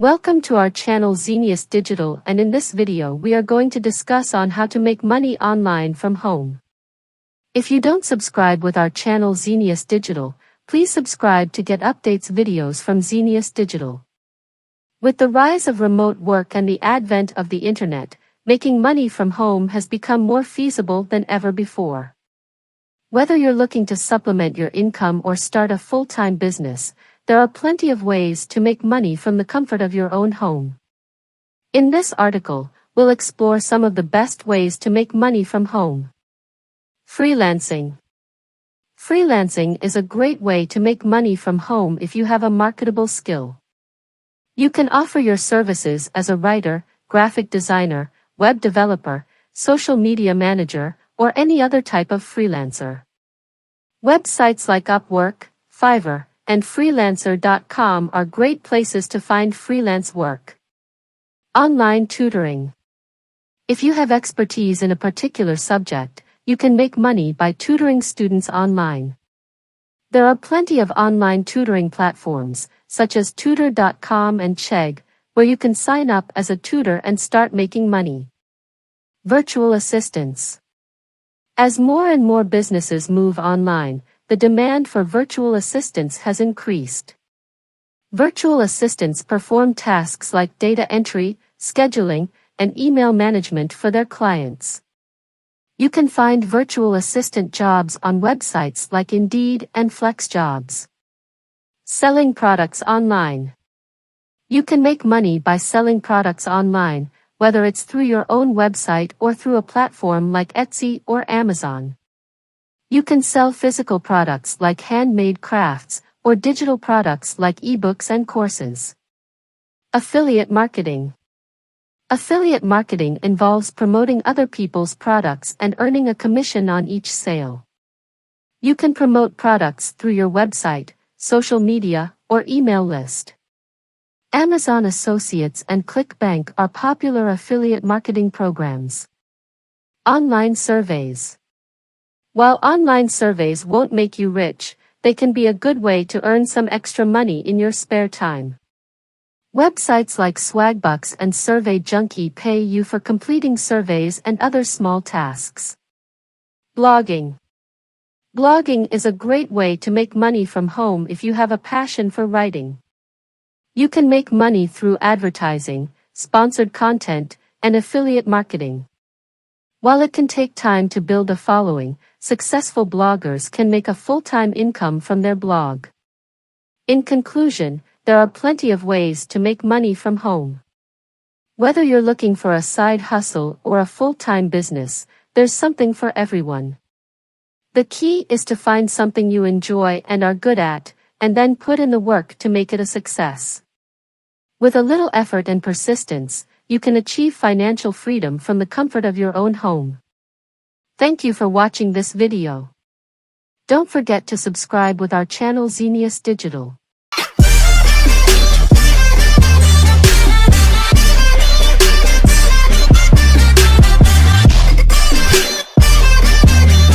Welcome to our channel Xenius Digital, and in this video we are going to discuss on how to make money online from home. If you don't subscribe with our channel Xenius Digital, please subscribe to get updates videos from Xenius Digital. With the rise of remote work and the advent of the internet, making money from home has become more feasible than ever before. Whether you're looking to supplement your income or start a full-time business, there are plenty of ways to make money from the comfort of your own home. In this article, we'll explore some of the best ways to make money from home. Freelancing. Freelancing is a great way to make money from home if you have a marketable skill. You can offer your services as a writer, graphic designer, web developer, social media manager, or any other type of freelancer. Websites like Upwork, Fiverr, and Freelancer.com are great places to find freelance work. Online tutoring. If you have expertise in a particular subject, you can make money by tutoring students online. There are plenty of online tutoring platforms, such as Tutor.com and Chegg, where you can sign up as a tutor and start making money. Virtual assistants. As more and more businesses move online, the demand for virtual assistants has increased. Virtual assistants perform tasks like data entry, scheduling, and email management for their clients. You can find virtual assistant jobs on websites like Indeed and FlexJobs. Selling products online. You can make money by selling products online, whether it's through your own website or through a platform like Etsy or Amazon. You can sell physical products like handmade crafts, or digital products like ebooks and courses. Affiliate marketing. Affiliate marketing involves promoting other people's products and earning a commission on each sale. You can promote products through your website, social media, or email list. Amazon Associates and ClickBank are popular affiliate marketing programs. Online surveys. While online surveys won't make you rich, they can be a good way to earn some extra money in your spare time. Websites like Swagbucks and Survey Junkie pay you for completing surveys and other small tasks. Blogging. Blogging is a great way to make money from home if you have a passion for writing. You can make money through advertising, sponsored content, and affiliate marketing. While it can take time to build a following, successful bloggers can make a full-time income from their blog. In conclusion, there are plenty of ways to make money from home. Whether you're looking for a side hustle or a full-time business, there's something for everyone. The key is to find something you enjoy and are good at, and then put in the work to make it a success. With a little effort and persistence, you can achieve financial freedom from the comfort of your own home. Thank you for watching this video. Don't forget to subscribe with our channel Xenius Digital.